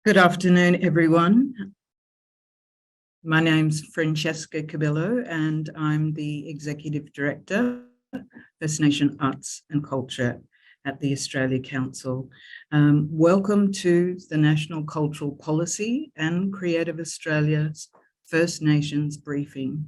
Good afternoon, everyone. My name's Franchesca Cubillo, and I'm the Executive Director, First Nation Arts and Culture at the Australia Council. Welcome to the National Cultural Policy and Creative Australia's First Nations briefing.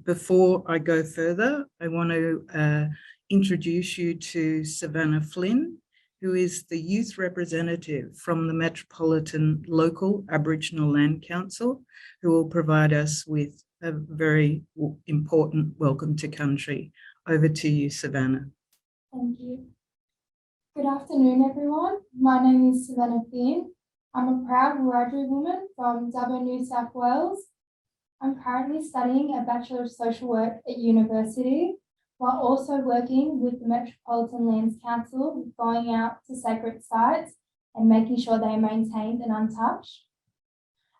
Before I go further, I want to introduce you to Savannah Flynn, who is the youth representative from the Metropolitan Local Aboriginal Land Council, who will provide us with a very important welcome to country. Over to you, Savannah. Thank you. Good afternoon, everyone. My name is Savannah Flynn. I'm a proud Wiradjuri woman from Dubbo, New South Wales. I'm currently studying a Bachelor of Social Work at university, while also working with the Metropolitan Lands Council, going out to sacred sites and making sure they are maintained and untouched.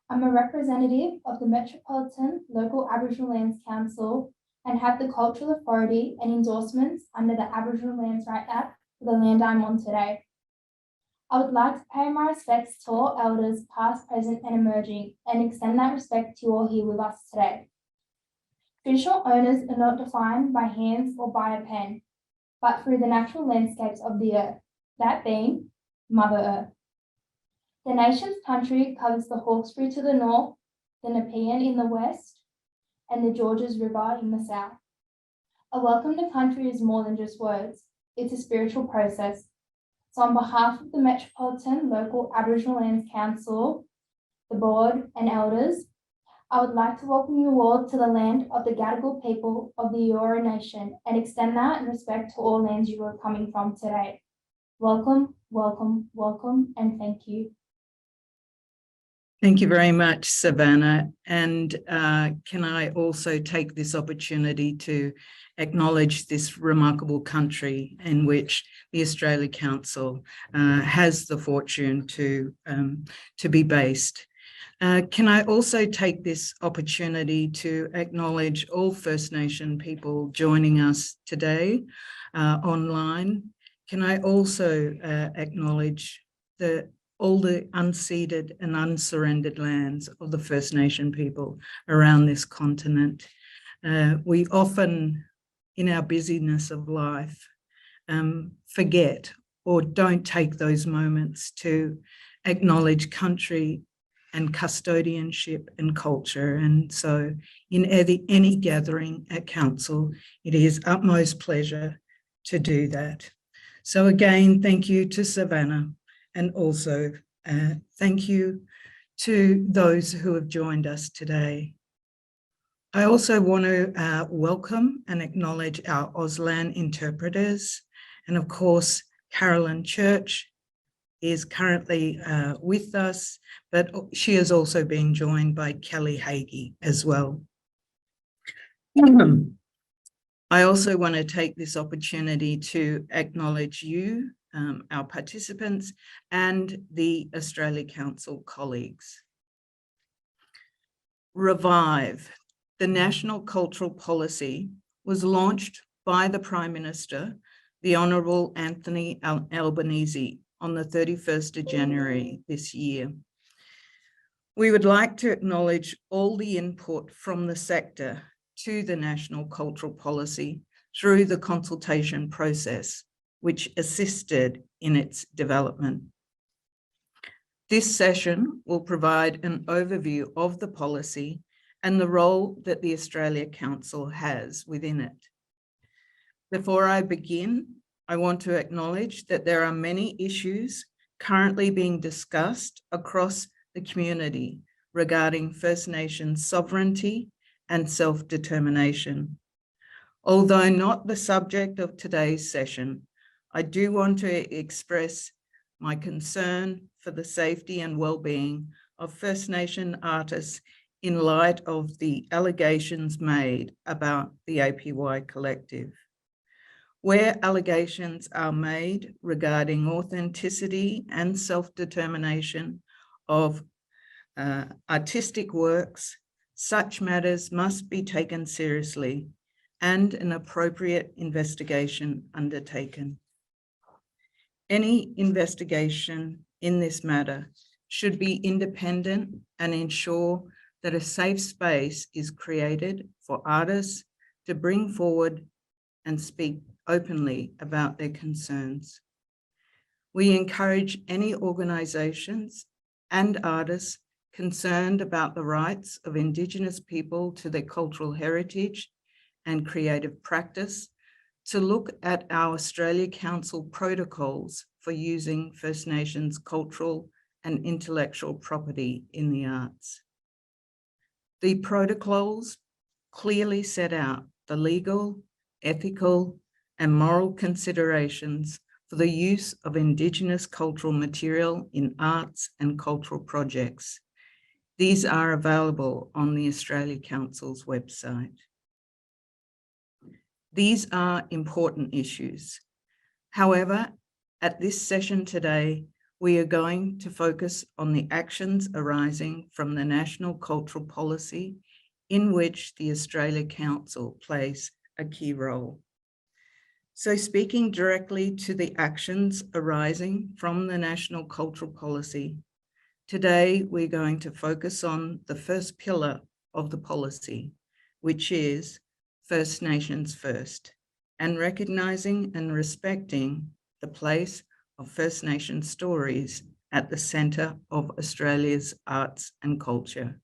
I'm a representative of the Metropolitan Local Aboriginal Lands Council and have the cultural authority and endorsements under the Aboriginal Lands Right Act for the land I'm on today. I would like to pay my respects to all elders, past, present, and emerging, and extend that respect to you all here with us today. Traditional owners are not defined by hands or by a pen, but through the natural landscapes of the earth, that being Mother Earth. The nation's country covers the Hawkesbury to the north, the Nepean in the west, and the Georges River in the south. A welcome to country is more than just words, it's a spiritual process. So on behalf of the Metropolitan Local Aboriginal Lands Council, the board and elders, I would like to welcome you all to the land of the Gadigal people of the Eora Nation and extend that in respect to all lands you are coming from today. Welcome, welcome, welcome, and thank you. Thank you very much, Savannah. And can I also take this opportunity to acknowledge this remarkable country in which the Australia Council has the fortune to be based. Can I also take this opportunity to acknowledge all First Nation people joining us today online? Can I also acknowledge all the unceded and unsurrendered lands of the First Nation people around this continent? We often, in our busyness of life, forget or don't take those moments to acknowledge country and custodianship and culture. And so in any gathering at council, it is utmost pleasure to do that. So again, thank you to Savannah, and also thank you to those who have joined us today. I also want to welcome and acknowledge our Auslan interpreters, and of course, Carolyn Church is currently with us, but she is also being joined by Kelly Hagee as well. I also want to take this opportunity to acknowledge you, our participants, and the Australia Council colleagues. Revive, the National Cultural Policy, was launched by the Prime Minister, the Honourable Anthony Albanese, on the 31st of January this year. We would like to acknowledge all the input from the sector to the National Cultural Policy through the consultation process, which assisted in its development. This session will provide an overview of the policy and the role that the Australia Council has within it. Before I begin, I want to acknowledge that there are many issues currently being discussed across the community regarding First Nations sovereignty and self-determination. Although not the subject of today's session, I do want to express my concern for the safety and well-being of First Nation artists in light of the allegations made about the APY collective. Where allegations are made regarding authenticity and self-determination of artistic works, such matters must be taken seriously and an appropriate investigation undertaken. Any investigation in this matter should be independent and ensure that a safe space is created for artists to bring forward and speak openly about their concerns. We encourage any organisations and artists concerned about the rights of Indigenous people to their cultural heritage and creative practice to look at our Australia Council protocols for using First Nations cultural and intellectual property in the arts. The protocols clearly set out the legal, ethical, and moral considerations for the use of Indigenous cultural material in arts and cultural projects. These are available on the Australia Council's website. These are important issues. However, at this session today, we are going to focus on the actions arising from the National Cultural Policy in which the Australia Council plays a key role. So speaking directly to the actions arising from the National Cultural Policy, today we're going to focus on the first pillar of the policy, which is First Nations First, and recognising and respecting the place of First Nations stories at the centre of Australia's arts and culture.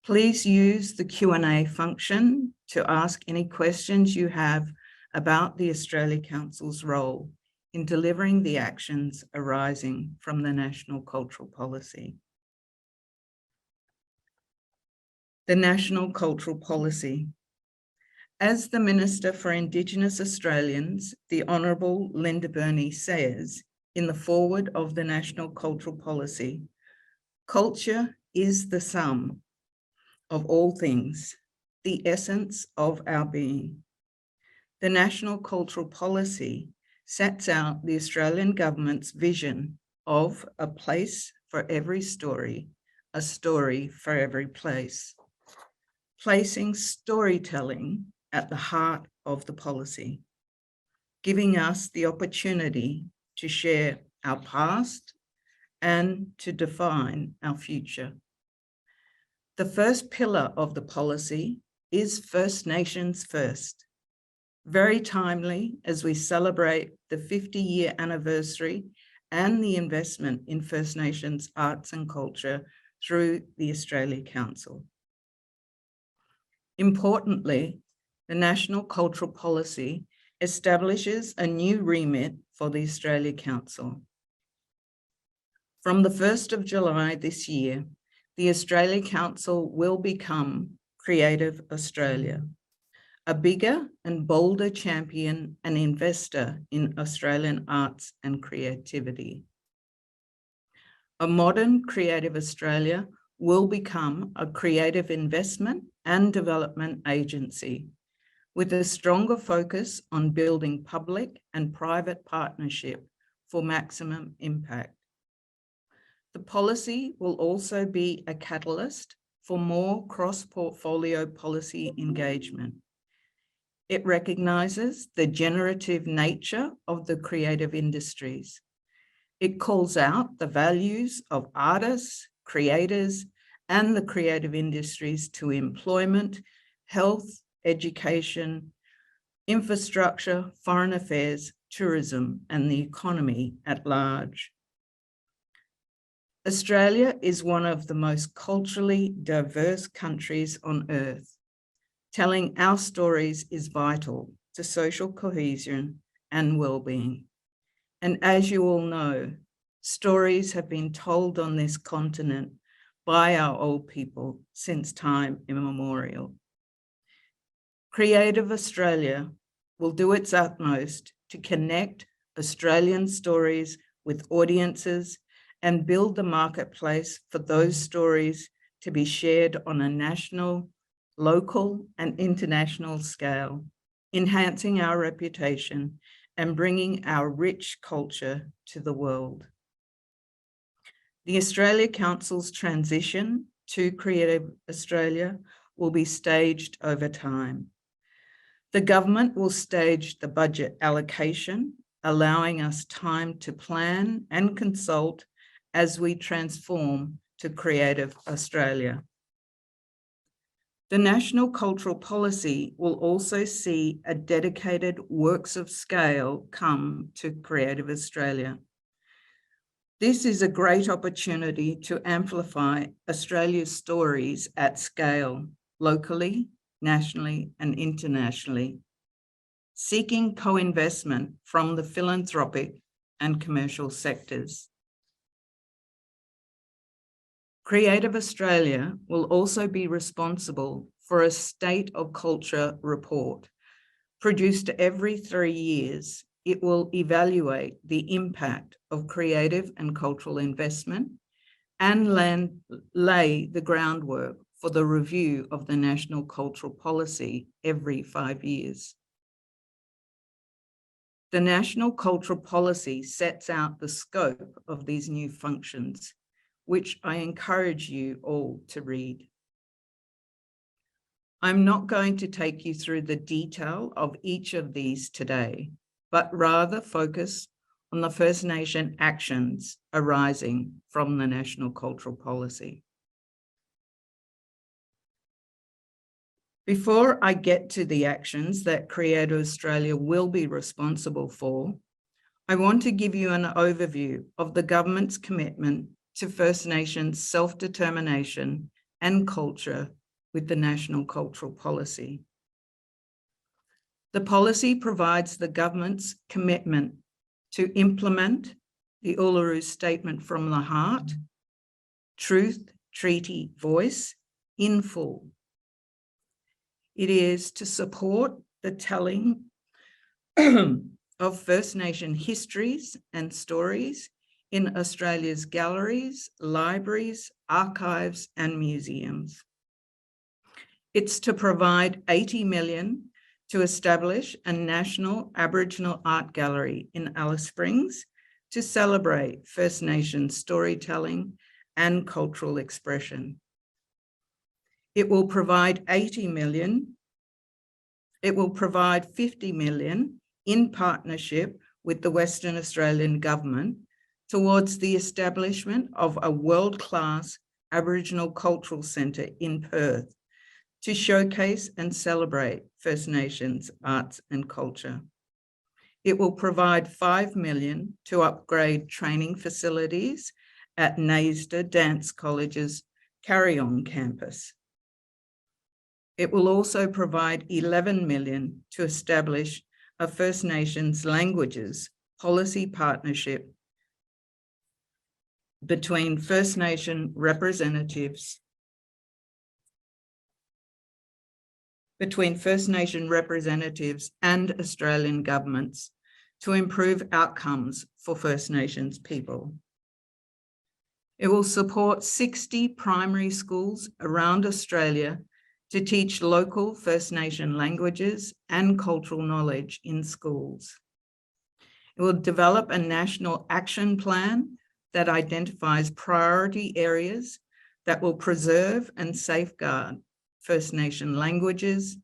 Please use the Q&A function to ask any questions you have about the Australia Council's role in delivering the actions arising from the National Cultural Policy. The National Cultural Policy. As the Minister for Indigenous Australians, the Honourable Linda Burney says in the foreword of the National Cultural Policy, culture is the sum of all things, the essence of our being. The National Cultural Policy sets out the Australian government's vision of a place for every story, a story for every place, placing storytelling at the heart of the policy, giving us the opportunity to share our past and to define our future. The first pillar of the policy is First Nations First. Very timely as we celebrate the 50-year anniversary and the investment in First Nations arts and culture through the Australia Council. Importantly, the National Cultural Policy establishes a new remit for the Australia Council. From the 1st of July this year, the Australia Council will become Creative Australia, a bigger and bolder champion and investor in Australian arts and creativity. A modern Creative Australia will become a creative investment and development agency with a stronger focus on building public and private partnership for maximum impact. The policy will also be a catalyst for more cross-portfolio policy engagement. It recognises the generative nature of the creative industries. It calls out the values of artists, creators, and the creative industries to employment, health, education, infrastructure, foreign affairs, tourism, and the economy at large. Australia is one of the most culturally diverse countries on earth. Telling our stories is vital to social cohesion and well-being. And as you all know, stories have been told on this continent by our old people since time immemorial. Creative Australia will do its utmost to connect Australian stories with audiences and build the marketplace for those stories to be shared on a national, local, and international scale, enhancing our reputation and bringing our rich culture to the world. The Australia Council's transition to Creative Australia will be staged over time. The government will stage the budget allocation, allowing us time to plan and consult as we transform to Creative Australia. The National Cultural Policy will also see a dedicated works of scale come to Creative Australia. This is a great opportunity to amplify Australia's stories at scale, locally, nationally, and internationally, seeking co-investment from the philanthropic and commercial sectors. Creative Australia will also be responsible for a State of Culture report. Produced every 3 years, it will evaluate the impact of creative and cultural investment and lay the groundwork for the review of the National Cultural Policy every 5 years. The National Cultural Policy sets out the scope of these new functions, which I encourage you all to read. I'm not going to take you through the detail of each of these today, but rather focus on the First Nation actions arising from the National Cultural Policy. Before I get to the actions that Creative Australia will be responsible for, I want to give you an overview of the government's commitment to First Nations self-determination and culture with the National Cultural Policy. The policy provides the government's commitment to implement the Uluru Statement from the Heart, Truth, Treaty, Voice in full. It is to support the telling of First Nation histories and stories in Australia's galleries, libraries, archives, and museums. It's to provide $80 million to establish a national Aboriginal art gallery in Alice Springs to celebrate First Nation storytelling and cultural expression. It will provide $80 million. It will provide $50 million in partnership with the Western Australian Government towards the establishment of a world-class Aboriginal Cultural Centre in Perth to showcase and celebrate First Nations arts and culture. It will provide $5 million to upgrade training facilities at NAISDA Dance College's Carry-On campus. It will also provide $11 million to establish a First Nations languages policy partnership between First Nation representatives and Australian governments to improve outcomes for First Nations people. It will support 60 primary schools around Australia to teach local First Nation languages and cultural knowledge in schools. It will develop a national action plan that identifies priority areas that will preserve and safeguard First Nation languages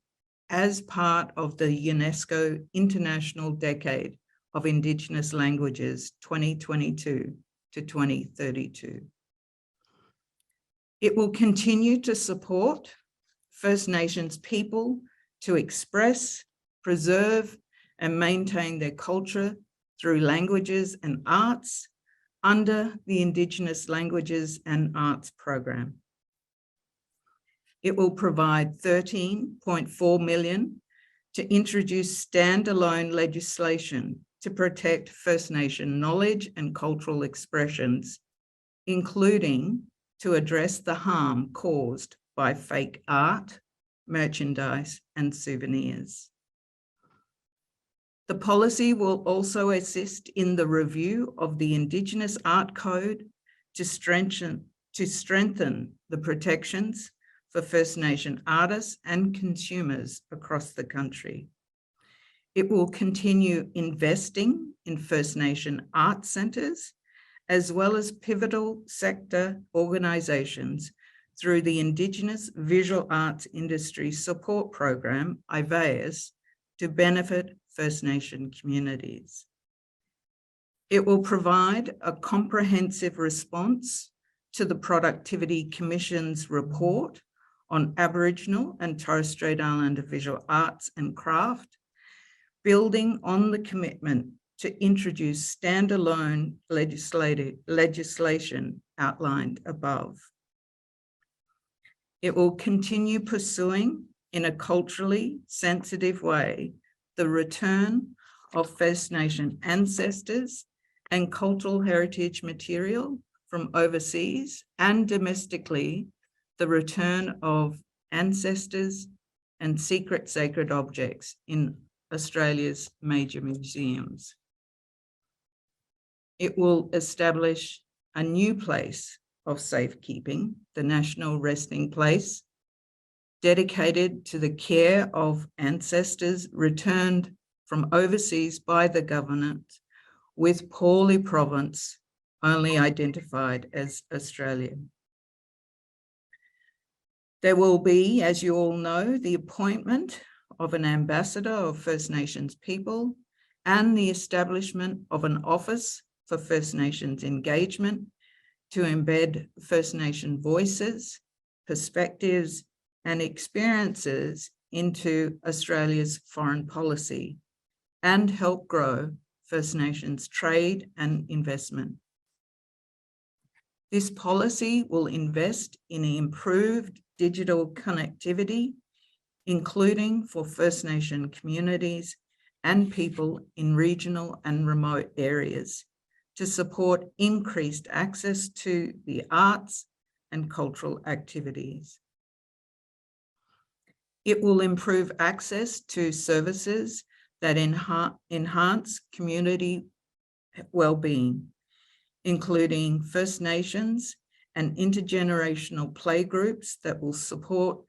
as part of the UNESCO International Decade of Indigenous Languages 2022 to 2032. It will continue to support First Nations people to express, preserve, and maintain their culture through languages and arts under the Indigenous Languages and Arts Program. It will provide $13.4 million to introduce standalone legislation to protect First Nation knowledge and cultural expressions, including to address the harm caused by fake art, merchandise, and souvenirs. The policy will also assist in the review of the Indigenous Art Code to strengthen the protections for First Nation artists and consumers across the country. It will continue investing in First Nation art centres, as well as pivotal sector organisations through the Indigenous Visual Arts Industry Support Program, IVAIS, to benefit First Nation communities. It will provide a comprehensive response to the Productivity Commission's report on Aboriginal and Torres Strait Islander visual arts and craft, building on the commitment to introduce standalone legislation outlined above. It will continue pursuing, in a culturally sensitive way, the return of First Nation ancestors and cultural heritage material from overseas and domestically, the return of ancestors and secret sacred objects in Australia's major museums. It will establish a new place of safekeeping, the National Resting Place, dedicated to the care of ancestors returned from overseas by the government, with Pawley Province only identified as Australian. There will be, as you all know, the appointment of an ambassador of First Nations people and the establishment of an office for First Nations engagement to embed First Nation voices, perspectives, and experiences into Australia's foreign policy and help grow First Nations trade and investment. This policy will invest in improved digital connectivity, including for First Nation communities and people in regional and remote areas, to support increased access to the arts and cultural activities. It will improve access to services that enhance community well-being, including First Nations and intergenerational playgroups that will support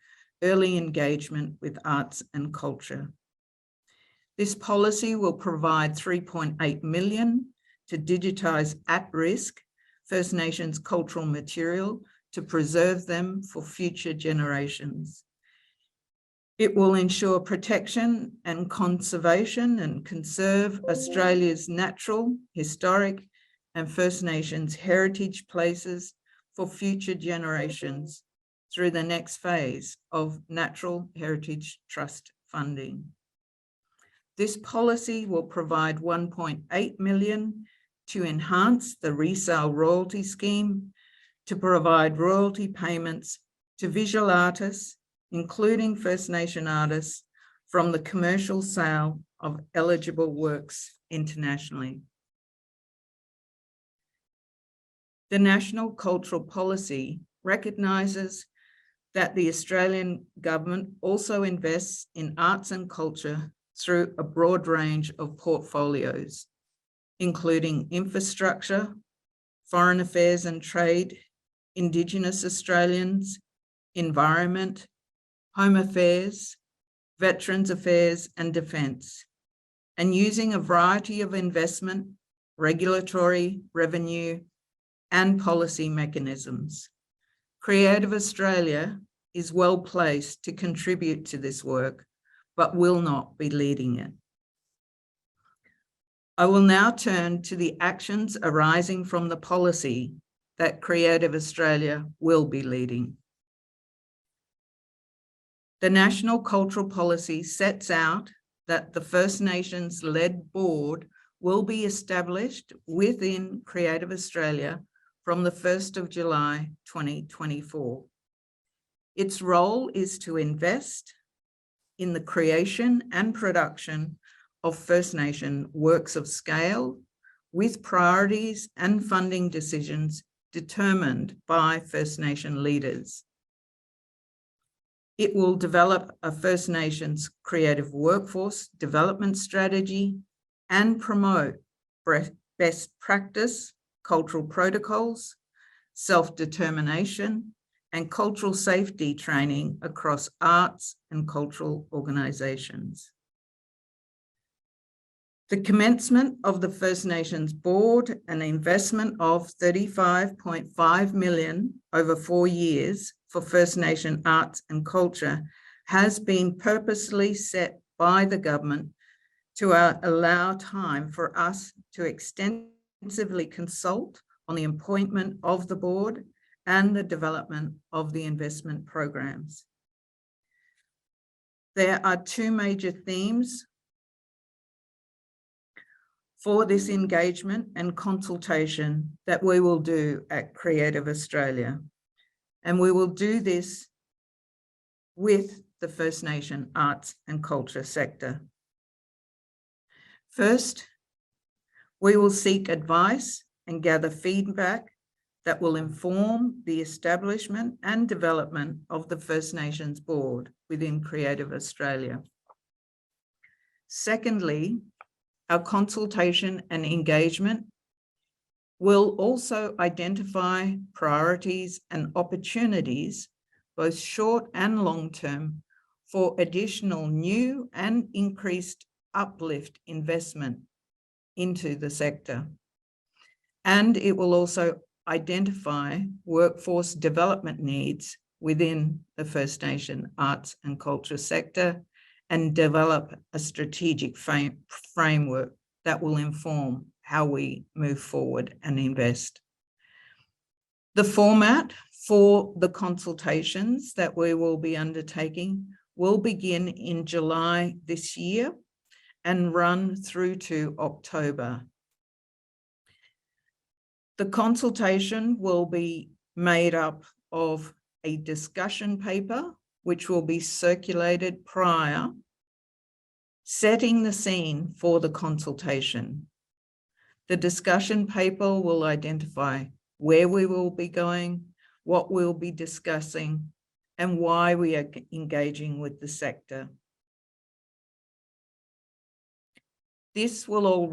early engagement with arts and culture. This policy will provide $3.8 million to digitise at-risk First Nations cultural material to preserve them for future generations. It will ensure protection and conservation and conserve Australia's natural, historic, and First Nations heritage places for future generations through the next phase of Natural Heritage Trust funding. This policy will provide $1.8 million to enhance the resale royalty scheme to provide royalty payments to visual artists, including First Nation artists, from the commercial sale of eligible works internationally. The National Cultural Policy recognises that the Australian government also invests in arts and culture through a broad range of portfolios, including infrastructure, foreign affairs and trade, Indigenous Australians, environment, home affairs, veterans affairs and defence, and using a variety of investment, regulatory, revenue, and policy mechanisms. Creative Australia is well placed to contribute to this work, but will not be leading it. I will now turn to the actions arising from the policy that Creative Australia will be leading. The National Cultural Policy sets out that the First Nations-led board will be established within Creative Australia from the 1st of July 2024. Its role is to invest in the creation and production of First Nation works of scale with priorities and funding decisions determined by First Nation leaders. It will develop a First Nations creative workforce development strategy and promote best practice, cultural protocols, self-determination, and cultural safety training across arts and cultural organisations. The commencement of the First Nations Board, an investment of $35.5 million over 4 years for First Nation arts and culture, has been purposely set by the government to allow time for us to extend extensively consult on the appointment of the board and the development of the investment programs. There are two major themes for this engagement and consultation that we will do at Creative Australia. And we will do this with the First Nation arts and culture sector. First, we will seek advice and gather feedback that will inform the establishment and development of the First Nations board within Creative Australia. Secondly, our consultation and engagement will also identify priorities and opportunities, both short and long term, for additional new and increased uplift investment into the sector. And it will also identify workforce development needs within the First Nation arts and culture sector and develop a strategic framework that will inform how we move forward and invest. The format for the consultations that we will be undertaking will begin in July this year and run through to October. The consultation will be made up of a discussion paper, which will be circulated prior, setting the scene for the consultation. The discussion paper will identify where we will be going, what we'll be discussing, and why we are engaging with the sector. This will all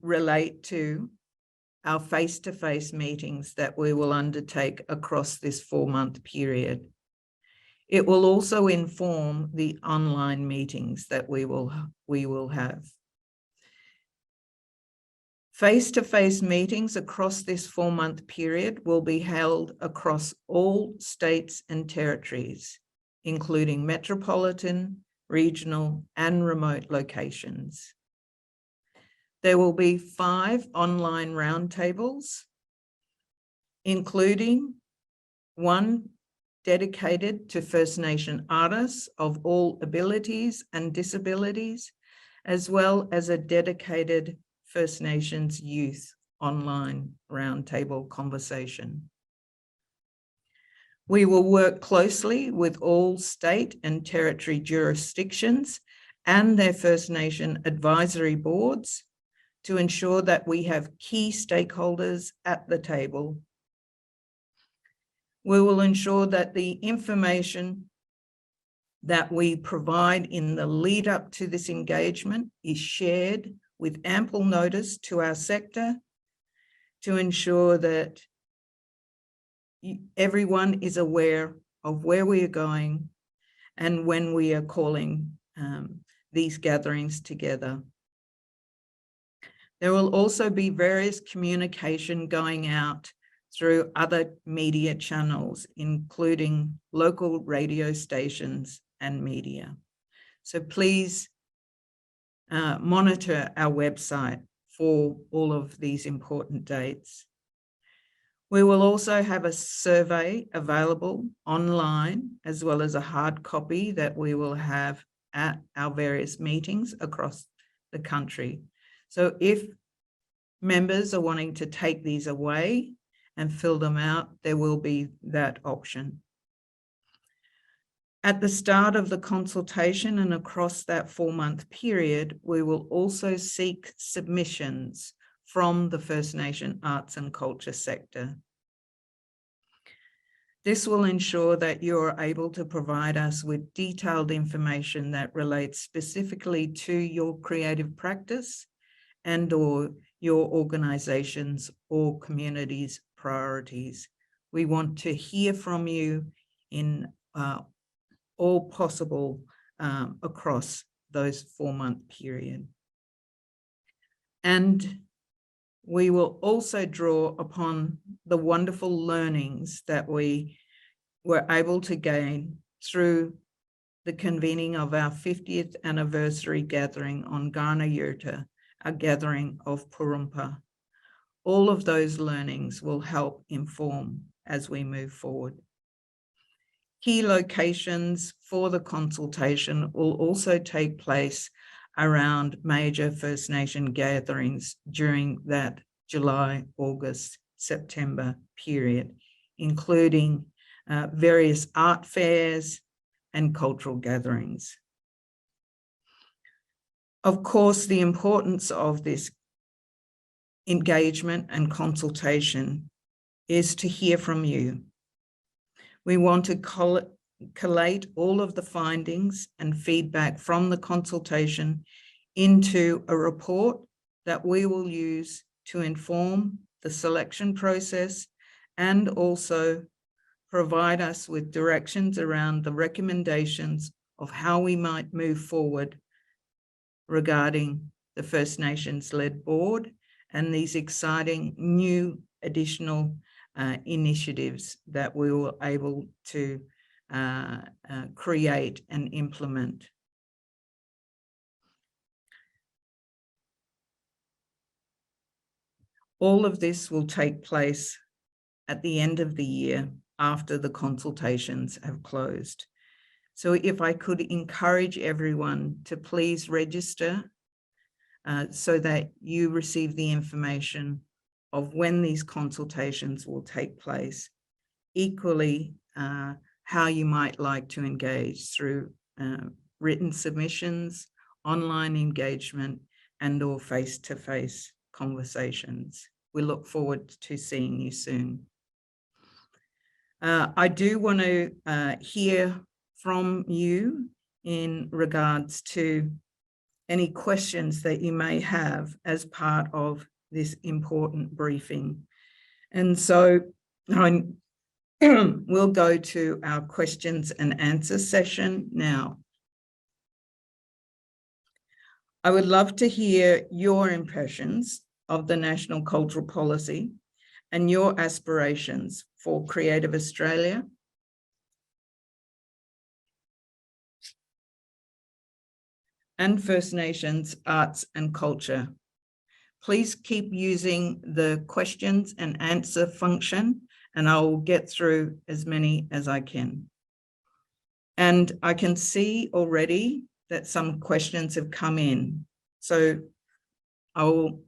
relate to our face-to-face meetings that we will undertake across this 4-month period. It will also inform the online meetings that we will have. Face-to-face meetings across this 4-month period will be held across all states and territories, including metropolitan, regional, and remote locations. There will be 5 online roundtables, including 1 dedicated to First Nation artists of all abilities and disabilities, as well as a dedicated First Nations youth online roundtable conversation. We will work closely with all state and territory jurisdictions and their First Nation advisory boards to ensure that we have key stakeholders at the table. We will ensure that the information that we provide in the lead up to this engagement is shared with ample notice to our sector to ensure that everyone is aware of where we are going and when we are calling these gatherings together. There will also be various communication going out through other media channels, including local radio stations and media. So please monitor our website for all of these important dates. We will also have a survey available online, as well as a hard copy that we will have at our various meetings across the country. So if members are wanting to take these away and fill them out, there will be that option. At the start of the consultation and across that 4-month period, we will also seek submissions from the First Nation arts and culture sector. This will ensure that you're able to provide us with detailed information that relates specifically to your creative practice and or your organization's or community's priorities. We want to hear from you in all possible across those 4-month period. And we will also draw upon the wonderful learnings that we were able to gain through the convening of our 50th anniversary gathering on Garna Yurta, a gathering of Purumpa. All of those learnings will help inform as we move forward. Key locations for the consultation will also take place around major First Nation gatherings during that July, August, September period, including various art fairs and cultural gatherings. Of course, the importance of this engagement and consultation is to hear from you. We want to collate all of the findings and feedback from the consultation into a report that we will use to inform the selection process and also provide us with directions around the recommendations of how we might move forward regarding the First Nations-led board and these exciting new additional initiatives that we were able to create and implement. All of this will take place at the end of the year after the consultations have closed. So if I could encourage everyone to please register so that you receive the information of when these consultations will take place. Equally, how you might like to engage through written submissions, online engagement, and or face-to-face conversations. We look forward to seeing you soon. I do want to hear from you in regards to any questions that you may have as part of this important briefing. And so we'll go to our questions and answer session now. I would love to hear your impressions of the National Cultural Policy and your aspirations for Creative Australia and First Nations arts and culture. Please keep using the questions and answer function, and I will get through as many as I can. And I can see already that some questions have come in. So I will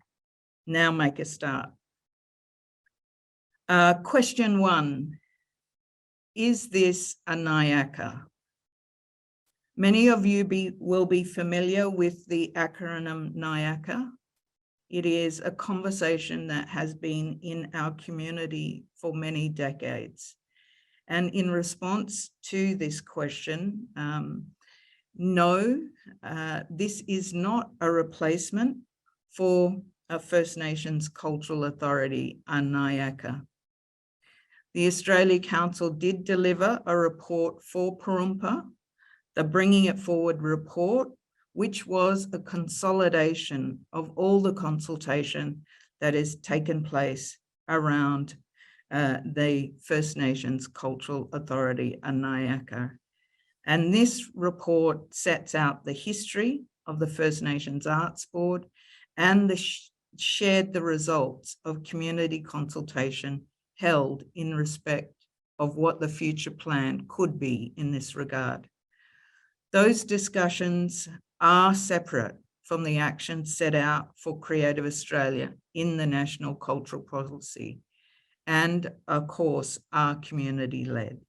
now make a start. Question 1, is this a NIACA? Many of you will be familiar with the acronym NIACA. It is a conversation that has been in our community for many decades. And in response to this question, no, this is not a replacement for a First Nations Cultural Authority, a NIACA. The Australia Council did deliver a report for Purumpa, the Bringing It Forward report, which was a consolidation of all the consultation that has taken place around the First Nations Cultural Authority, a NIACA. And this report sets out the history of the First Nations Arts Board and shared the results of community consultation held in respect of what the future plan could be in this regard. Those discussions are separate from the actions set out for Creative Australia in the National Cultural Policy and, of course, are community-led.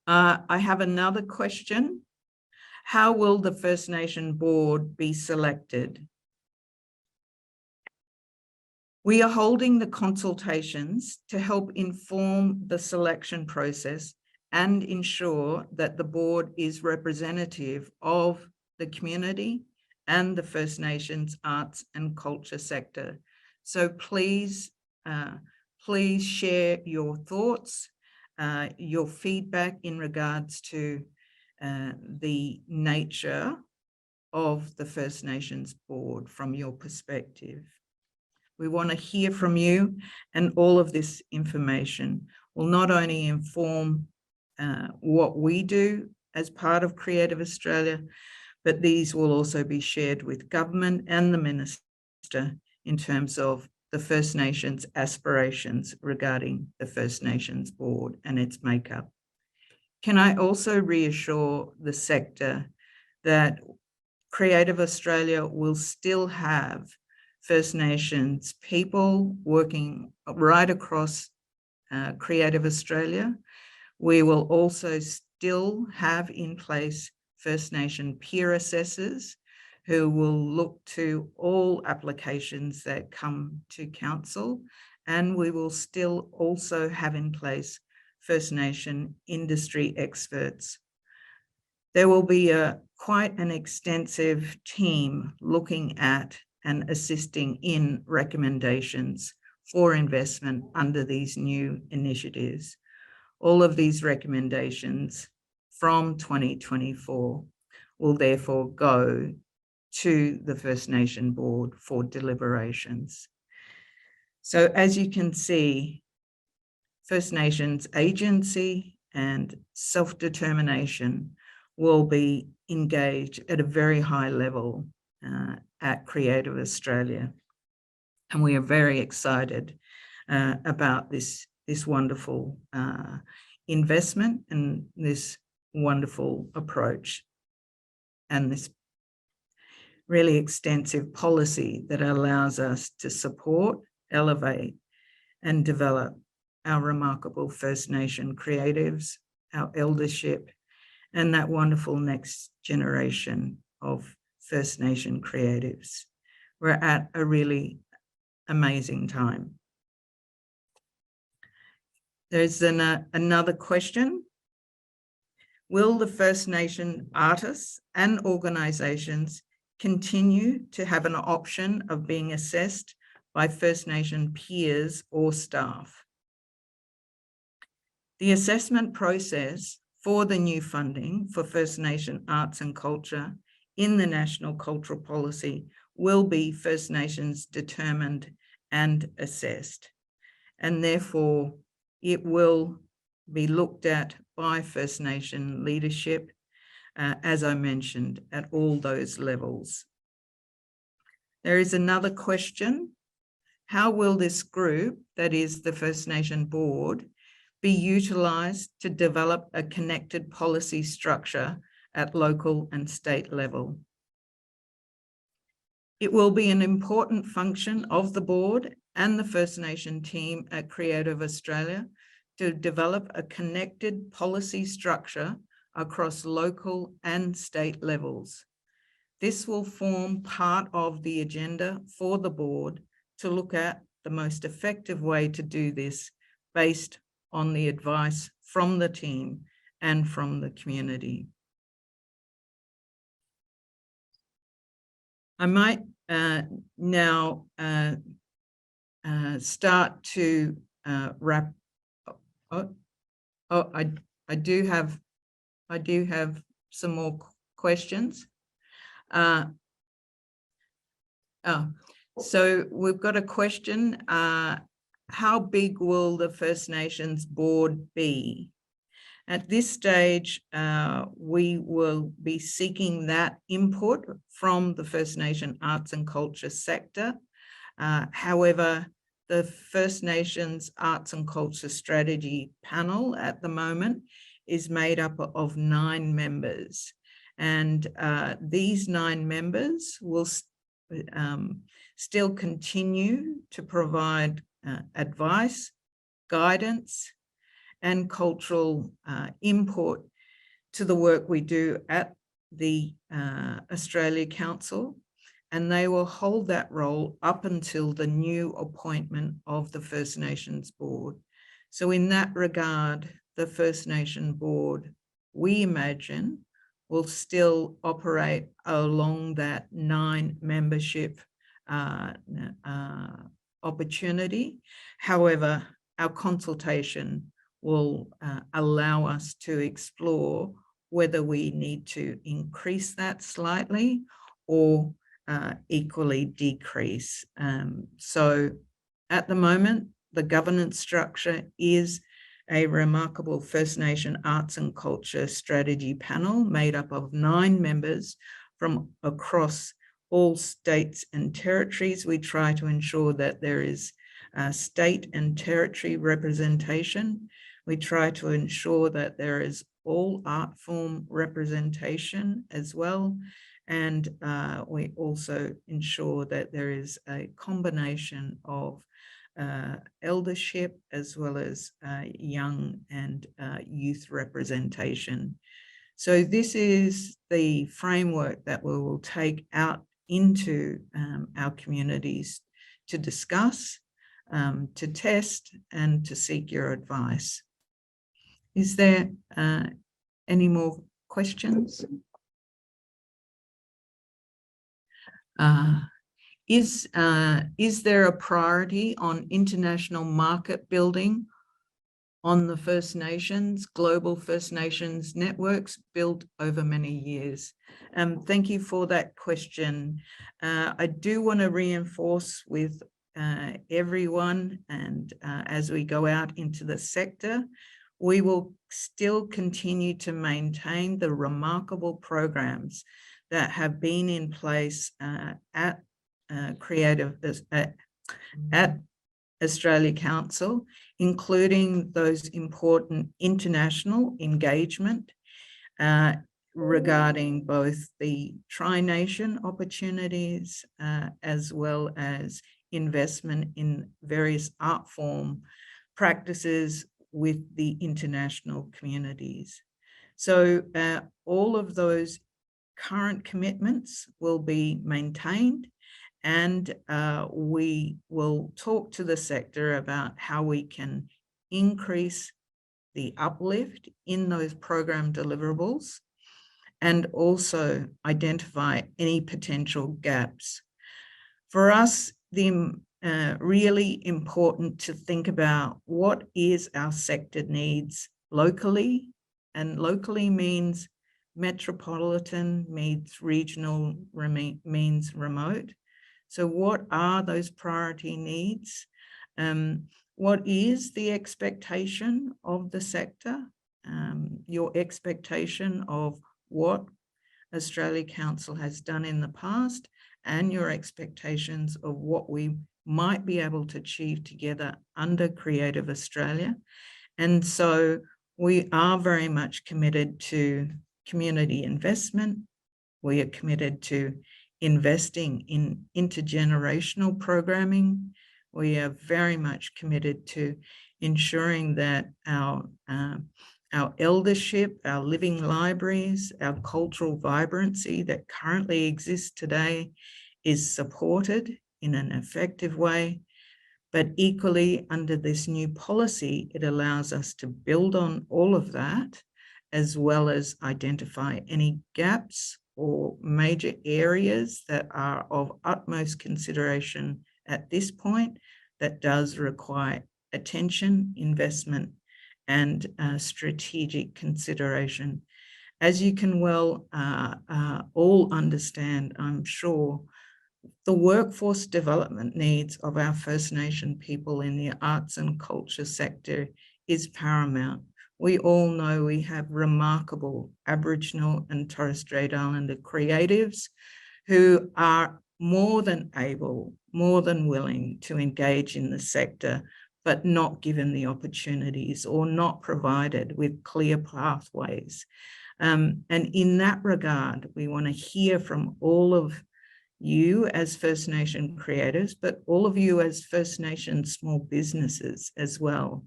I have another question. How will the First Nation Board be selected? We are holding the consultations to help inform the selection process and ensure that the board is representative of the community and the First Nations arts and culture sector. So please, please share your thoughts, your feedback in regards to the nature of the First Nations board from your perspective. We want to hear from you, and all of this information will not only inform what we do as part of Creative Australia, but these will also be shared with government and the Minister in terms of the First Nations aspirations regarding the First Nations board and its makeup. Can I also reassure the sector that Creative Australia will still have First Nations people working right across Creative Australia. We will also still have in place First Nation peer assessors who will look to all applications that come to council, and we will still also have in place First Nation industry experts. There will be quite an extensive team looking at and assisting in recommendations for investment under these new initiatives. All of these recommendations from 2024 will therefore go to the First Nation Board for deliberations. So as you can see, First Nations agency and self-determination will be engaged at a very high level at Creative Australia. And we are very excited about this wonderful investment and this wonderful approach and this really extensive policy that allows us to support, elevate, and develop our remarkable First Nation creatives, our eldership, and that wonderful next generation of First Nation creatives. We're at a really amazing time. There's another question. Will the First Nation artists and organisations continue to have an option of being assessed by First Nation peers or staff? The assessment process for the new funding for First Nation arts and culture in the National Cultural Policy will be First Nations determined and assessed, and therefore it will be looked at by First Nation leadership, as I mentioned, at all those levels. There is another question. How will this group, that is the First Nation Board, be utilised to develop a connected policy structure at local and state level? It will be an important function of the board and the First Nation team at Creative Australia to develop a connected policy structure across local and state levels. This will form part of the agenda for the board to look at the most effective way to do this based on the advice from the team and from the community. I might now start to wrap. I do have some more questions. So we've got a question. How big will the First Nations board be? At this stage, we will be seeking that input from the First Nation arts and culture sector. However, the First Nations Arts and Culture Strategy panel at the moment is made up of 9 members. And these 9 members will still continue to provide advice, guidance, and cultural input to the work we do at the Australia Council, and they will hold that role up until the new appointment of the First Nations Board. So in that regard, the First Nation Board, we imagine, will still operate along that 9 membership opportunity. However, our consultation will allow us to explore whether we need to increase that slightly or equally decrease. So at the moment, the governance structure is a remarkable First Nation Arts and Culture Strategy panel made up of 9 members from across all states and territories. We try to ensure that there is state and territory representation. We try to ensure that there is all art form representation as well. And we also ensure that there is a combination of eldership as well as young and youth representation. So this is the framework that we will take out into our communities to discuss, to test, and to seek your advice. Is there any more questions? Is there a priority on international market building on the First Nations, global First Nations networks built over many years? Thank you for that question. I do want to reinforce with everyone, and as we go out into the sector, we will still continue to maintain the remarkable programs that have been in place at Australia Council, including those important international engagement regarding both the Tri-Nation opportunities as well as investment in various art form practices with the international communities. So all of those current commitments will be maintained, and we will talk to the sector about how we can increase the uplift in those program deliverables and also identify any potential gaps. For us, the really important to think about what is our sector needs locally, and locally means metropolitan, means regional, means remote. So what are those priority needs? What is the expectation of the sector? Your expectation of what Australia Council has done in the past, and your expectations of what we might be able to achieve together under Creative Australia. And so we are very much committed to community investment. We are committed to investing in intergenerational programming. We are very much committed to ensuring that our eldership, our living libraries, our cultural vibrancy that currently exists today is supported in an effective way. But equally, under this new policy, it allows us to build on all of that, as well as identify any gaps or major areas that are of utmost consideration at this point that does require attention, investment, and strategic consideration. As you can well all understand, I'm sure, the workforce development needs of our First Nation people in the arts and culture sector is paramount. We all know we have remarkable Aboriginal and Torres Strait Islander creatives who are more than able, more than willing to engage in the sector, but not given the opportunities or not provided with clear pathways. And in that regard, we want to hear from all of you as First Nation creators, but all of you as First Nation small businesses as well.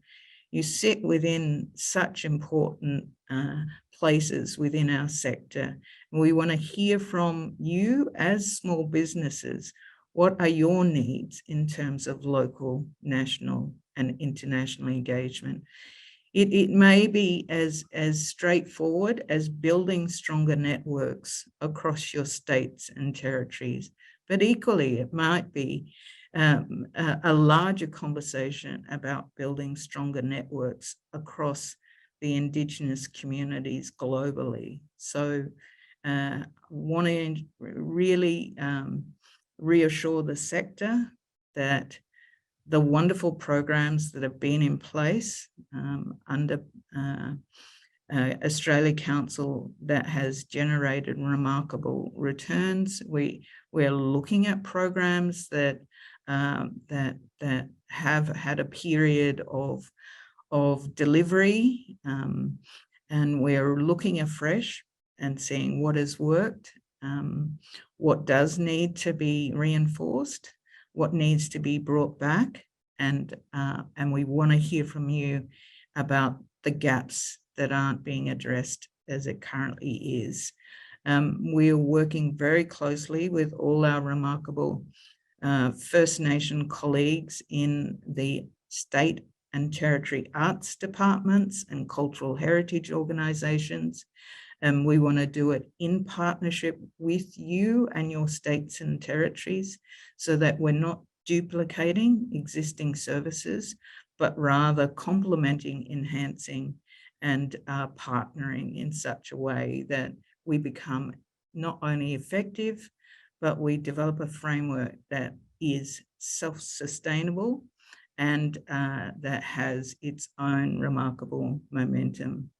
You sit within such important places within our sector. And we want to hear from you as small businesses. What are your needs in terms of local, national, and international engagement? It may be as straightforward as building stronger networks across your states and territories, but equally it might be a larger conversation about building stronger networks across the Indigenous communities globally. So want to really reassure the sector that the wonderful programs that have been in place under Australia Council that has generated remarkable returns. We're looking at programs that have had a period of delivery, and we're looking afresh and seeing what has worked, what does need to be reinforced, what needs to be brought back, and we want to hear from you about the gaps that aren't being addressed as it currently is. We're working very closely with all our remarkable First Nation colleagues in the state and territory arts departments and cultural heritage organisations. And we want to do it in partnership with you and your states and territories so that we're not duplicating existing services, but rather complementing, enhancing, and partnering in such a way that we become not only effective, but we develop a framework that is self-sustainable and that has its own remarkable momentum.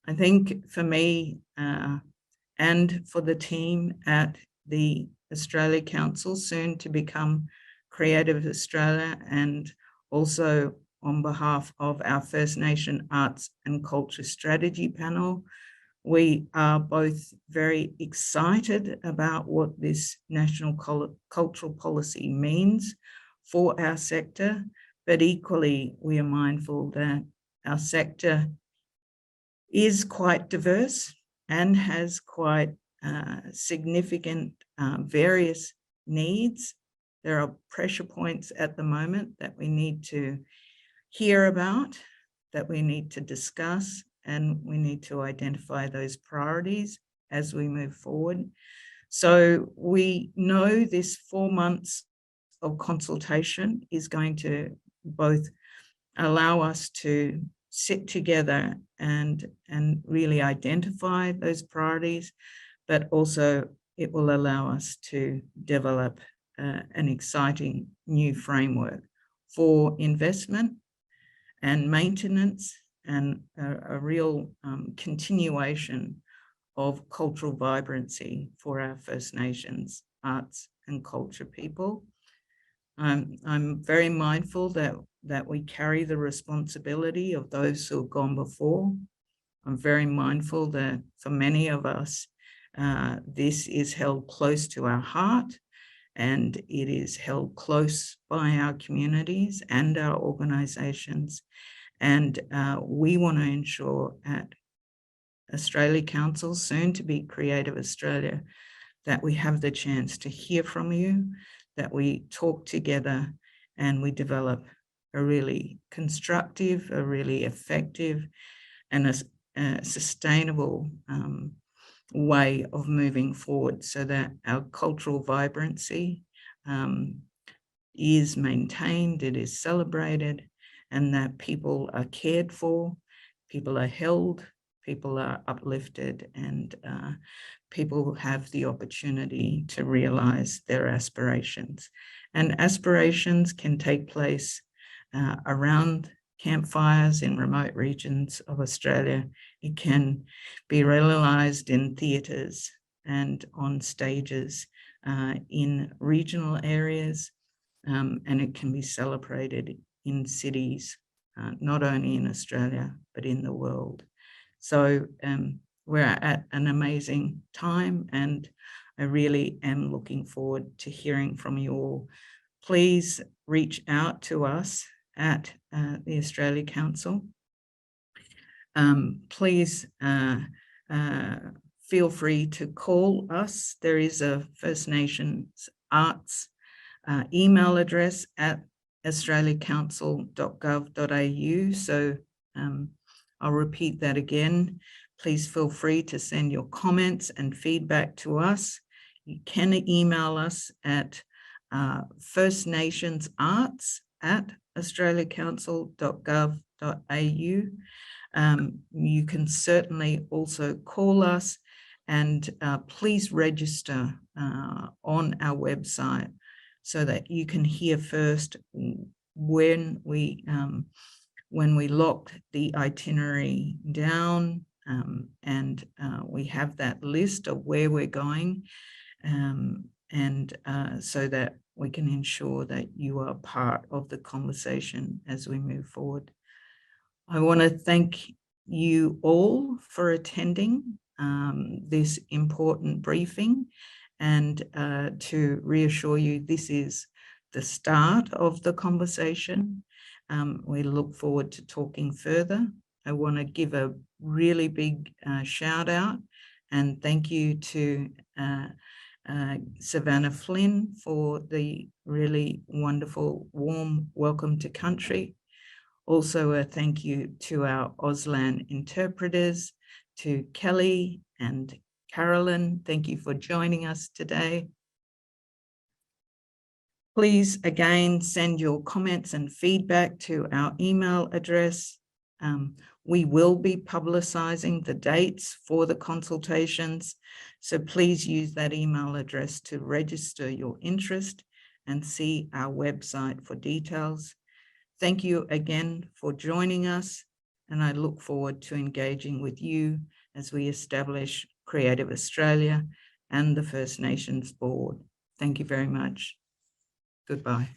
I think for me and for the team at the Australia Council, soon to become Creative Australia, and also on behalf of our First Nation Arts and Culture Strategy Panel, we are both very excited about what this national cultural policy means for our sector, but equally we are mindful that our sector is quite diverse and has quite significant various needs. There are pressure points at the moment that we need to hear about, that we need to discuss, and we need to identify those priorities as we move forward. So we know this 4 months of consultation is going to both allow us to sit together and really identify those priorities, but also it will allow us to develop an exciting new framework for investment and maintenance and a real continuation of cultural vibrancy for our First Nations arts and culture people. I'm very mindful that we carry the responsibility of those who have gone before. I'm very mindful that for many of us, this is held close to our heart, and it is held close by our communities and our organisations. And we want to ensure at Australia Council, soon to be Creative Australia, that we have the chance to hear from you, that we talk together and we develop a really constructive, a really effective and a sustainable way of moving forward so that our cultural vibrancy is maintained, it is celebrated, and that people are cared for, people are held, people are uplifted, and people have the opportunity to realise their aspirations. And aspirations can take place around campfires in remote regions of Australia. It can be realised in theatres and on stages in regional areas, and it can be celebrated in cities, not only in Australia, but in the world. So we're at an amazing time, and I really am looking forward to hearing from you all. Please reach out to us at the Australia Council. Please feel free to call us. There is a First Nations Arts email address at australiacouncil.gov.au. So I'll repeat that again. Please feel free to send your comments and feedback to us. You can email us at firstnationsarts@australiacouncil.gov.au. You can certainly also call us, and please register on our website so that you can hear first when we when we locked the itinerary down, and we have that list of where we're going, so that we can ensure that you are part of the conversation as we move forward. I want to thank you all for attending this important briefing, and to reassure you this is the start of the conversation. We look forward to talking further. I want to give a really big shout out and thank you to Savannah Flynn for the really wonderful, warm welcome to country. Also, a thank you to our Auslan interpreters, to Kelly and Carolyn. Thank you for joining us today. Please, again, send your comments and feedback to our email address. We will be publicising the dates for the consultations, so please use that email address to register your interest and see our website for details. Thank you again for joining us, and I look forward to engaging with you as we establish Creative Australia and the First Nations Board. Thank you very much. Goodbye.